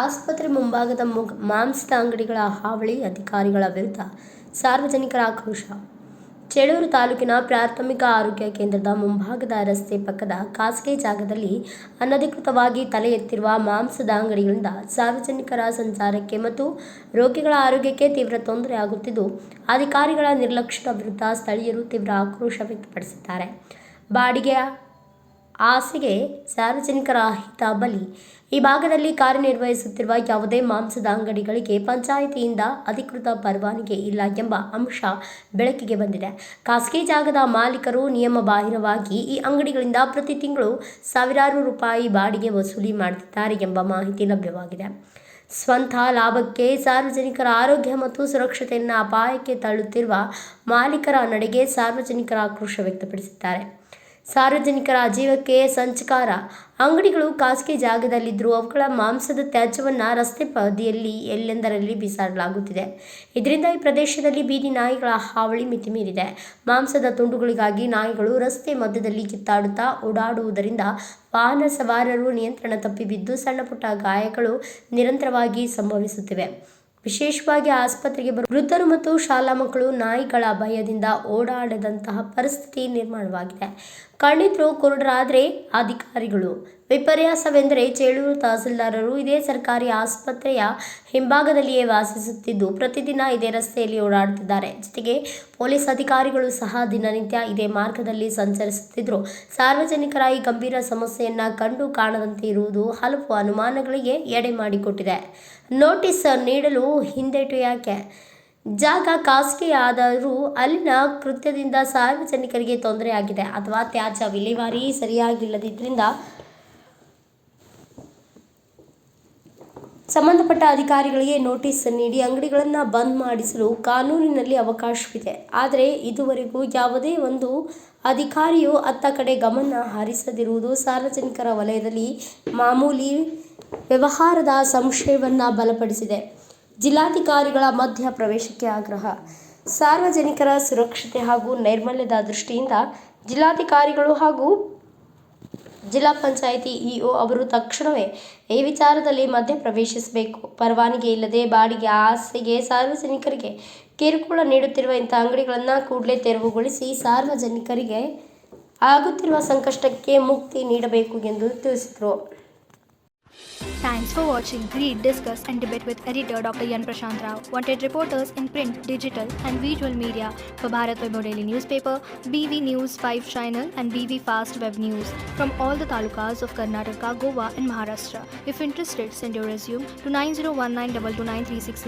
ಆಸ್ಪತ್ರೆ ಮುಂಭಾಗದ ಮಾಂಸದ ಅಂಗಡಿಗಳ ಹಾವಳಿ, ಅಧಿಕಾರಿಗಳ ವಿರುದ್ಧ ಸಾರ್ವಜನಿಕರ ಆಕ್ರೋಶ. ಚೇಳೂರು ತಾಲೂಕಿನ ಪ್ರಾಥಮಿಕ ಆರೋಗ್ಯ ಕೇಂದ್ರದ ಮುಂಭಾಗದ ರಸ್ತೆ ಪಕ್ಕದ ಖಾಸಗಿ ಜಾಗದಲ್ಲಿ ಅನಧಿಕೃತವಾಗಿ ತಲೆ ಎತ್ತಿರುವ ಮಾಂಸದ ಅಂಗಡಿಗಳಿಂದ ಸಾರ್ವಜನಿಕರ ಸಂಚಾರಕ್ಕೆ ಮತ್ತು ರೋಗಿಗಳ ಆರೋಗ್ಯಕ್ಕೆ ತೀವ್ರ ತೊಂದರೆ ಆಗುತ್ತಿದ್ದು, ಅಧಿಕಾರಿಗಳ ನಿರ್ಲಕ್ಷ್ಯದ ವಿರುದ್ಧ ಸ್ಥಳೀಯರು ತೀವ್ರ ಆಕ್ರೋಶ ವ್ಯಕ್ತಪಡಿಸಿದ್ದಾರೆ. ಬಾಡಿಗೆಯ ಆಸೆಗೆ ಸಾರ್ವಜನಿಕರ ಹಿತ ಬಲಿ. ಈ ಭಾಗದಲ್ಲಿ ಕಾರ್ಯನಿರ್ವಹಿಸುತ್ತಿರುವ ಯಾವುದೇ ಮಾಂಸದ ಅಂಗಡಿಗಳಿಗೆ ಪಂಚಾಯಿತಿಯಿಂದ ಅಧಿಕೃತ ಪರವಾನಗಿ ಇಲ್ಲ ಎಂಬ ಅಂಶ ಬೆಳಕಿಗೆ ಬಂದಿದೆ. ಖಾಸಗಿ ಜಾಗದ ಮಾಲೀಕರು ನಿಯಮಬಾಹಿರವಾಗಿ ಈ ಅಂಗಡಿಗಳಿಂದ ಪ್ರತಿ ತಿಂಗಳು ಸಾವಿರಾರು ರೂಪಾಯಿ ಬಾಡಿಗೆ ವಸೂಲಿ ಮಾಡುತ್ತಿದ್ದಾರೆ ಎಂಬ ಮಾಹಿತಿ ಲಭ್ಯವಾಗಿದೆ. ಸ್ವಂತ ಲಾಭಕ್ಕೆ ಸಾರ್ವಜನಿಕರ ಆರೋಗ್ಯ ಮತ್ತು ಸುರಕ್ಷತೆಯನ್ನು ಅಪಾಯಕ್ಕೆ ತಳ್ಳುತ್ತಿರುವ ಮಾಲೀಕರ ನಡೆಗೆ ಸಾರ್ವಜನಿಕರ ಆಕ್ರೋಶ ವ್ಯಕ್ತಪಡಿಸಿದ್ದಾರೆ. ಸಾರ್ವಜನಿಕರ ಜೀವಕ್ಕೆ ಸಂಚಕಾರ. ಅಂಗಡಿಗಳು ಖಾಸಗಿ ಜಾಗದಲ್ಲಿದ್ದರೂ ಅವುಗಳ ಮಾಂಸದ ತ್ಯಾಜ್ಯವನ್ನು ರಸ್ತೆ ಬದಿಯಲ್ಲಿ ಎಲ್ಲೆಂದರಲ್ಲಿ ಬಿಸಾಡಲಾಗುತ್ತಿದೆ. ಇದರಿಂದ ಈ ಪ್ರದೇಶದಲ್ಲಿ ಬೀದಿ ನಾಯಿಗಳ ಹಾವಳಿ ಮಿತಿಮೀರಿದೆ. ಮಾಂಸದ ತುಂಡುಗಳಿಗಾಗಿ ನಾಯಿಗಳು ರಸ್ತೆ ಮಧ್ಯದಲ್ಲಿ ಕಿತ್ತಾಡುತ್ತಾ ಓಡಾಡುವುದರಿಂದ ವಾಹನ ಸವಾರರು ನಿಯಂತ್ರಣ ತಪ್ಪಿ ಬಿದ್ದು ಸಣ್ಣಪುಟ್ಟ ಗಾಯಗಳು ನಿರಂತರವಾಗಿ ಸಂಭವಿಸುತ್ತಿವೆ. ವಿಶೇಷವಾಗಿ ಆಸ್ಪತ್ರೆಗೆ ಬರುವ ವೃದ್ಧರು ಮತ್ತು ಶಾಲಾ ಮಕ್ಕಳು ನಾಯಿಗಳ ಭಯದಿಂದ ಓಡಾಡದಂತಹ ಪರಿಸ್ಥಿತಿ ನಿರ್ಮಾಣವಾಗಿದೆ. ಕಣ್ಣಿದ್ರು ಕುರುಡರಾದರೆ ಅಧಿಕಾರಿಗಳು. ವಿಪರ್ಯಾಸವೆಂದರೆ ಚೇಳೂರು ತಹಸೀಲ್ದಾರರು ಇದೇ ಸರ್ಕಾರಿ ಆಸ್ಪತ್ರೆಯ ಹಿಂಭಾಗದಲ್ಲಿಯೇ ವಾಸಿಸುತ್ತಿದ್ದು ಪ್ರತಿದಿನ ಇದೇ ರಸ್ತೆಯಲ್ಲಿ ಓಡಾಡುತ್ತಿದ್ದಾರೆ. ಜೊತೆಗೆ ಪೊಲೀಸ್ ಅಧಿಕಾರಿಗಳು ಸಹ ದಿನನಿತ್ಯ ಇದೇ ಮಾರ್ಗದಲ್ಲಿ ಸಂಚರಿಸುತ್ತಿದ್ದರೂ ಸಾರ್ವಜನಿಕರ ಈ ಗಂಭೀರ ಸಮಸ್ಯೆಯನ್ನ ಕಂಡು ಕಾಣದಂತೆ ಇರುವುದು ಹಲವು ಅನುಮಾನಗಳಿಗೆ ಎಡೆ ಮಾಡಿಕೊಟ್ಟಿದೆ. ನೋಟಿಸ್ ನೀಡಲು ಹಿಂದೇಟು ಯಾಕೆ? ಜಾಗ ಖಾಸಗಿ ಆದರೂ ಅಲ್ಲಿನ ಕೃತ್ಯದಿಂದ ಸಾರ್ವಜನಿಕರಿಗೆ ತೊಂದರೆಯಾಗಿದೆ ಅಥವಾ ತ್ಯಾಜ್ಯ ವಿಲೇವಾರಿ ಸರಿಯಾಗಿಲ್ಲದಿದ್ದರಿಂದ ಸಂಬಂಧಪಟ್ಟ ಅಧಿಕಾರಿಗಳಿಗೆ ನೋಟಿಸ್ ನೀಡಿ ಅಂಗಡಿಗಳನ್ನು ಬಂದ್ ಮಾಡಿಸಲು ಕಾನೂನಿನಲ್ಲಿ ಅವಕಾಶವಿದೆ. ಆದರೆ ಇದುವರೆಗೂ ಯಾವುದೇ ಒಂದು ಅಧಿಕಾರಿಯು ಅತ್ತ ಕಡೆ ಗಮನ ಹರಿಸದಿರುವುದು ಸಾರ್ವಜನಿಕರ ವಲಯದಲ್ಲಿ ಮಾಮೂಲಿ ವ್ಯವಹಾರದ ಸಂಶಯವನ್ನು ಬಲಪಡಿಸಿದೆ. ಜಿಲ್ಲಾಧಿಕಾರಿಗಳ ಮಧ್ಯ ಪ್ರವೇಶಕ್ಕೆ ಆಗ್ರಹ. ಸಾರ್ವಜನಿಕರ ಸುರಕ್ಷತೆ ಹಾಗೂ ನೈರ್ಮಲ್ಯದ ದೃಷ್ಟಿಯಿಂದ ಜಿಲ್ಲಾಧಿಕಾರಿಗಳು ಹಾಗೂ ಜಿಲ್ಲಾ ಪಂಚಾಯಿತಿ ಇಒ ಅವರು ತಕ್ಷಣವೇ ಈ ವಿಚಾರದಲ್ಲಿ ಮಧ್ಯ ಪ್ರವೇಶಿಸಬೇಕು. ಪರವಾನಗಿ ಇಲ್ಲದೆ ಬಾಡಿಗೆ ಆಸೆಗೆ ಸಾರ್ವಜನಿಕರಿಗೆ ಕಿರುಕುಳ ನೀಡುತ್ತಿರುವ ಇಂತಹ ಅಂಗಡಿಗಳನ್ನು ಕೂಡಲೇ ತೆರವುಗೊಳಿಸಿ ಸಾರ್ವಜನಿಕರಿಗೆ ಆಗುತ್ತಿರುವ ಸಂಕಷ್ಟಕ್ಕೆ ಮುಕ್ತಿ ನೀಡಬೇಕು ಎಂದು ತಿಳಿಸಿದರು. Thanks for watching. Read, discuss and debate with editor Dr. Yan Prashant Rao. Wanted reporters in print, digital and visual media for Bharat Vaibhav Daily Newspaper, BV News 5 Channel and BV Fast Web News from all the talukas of Karnataka, Goa and Maharashtra. If interested, send your resume to 9019229369.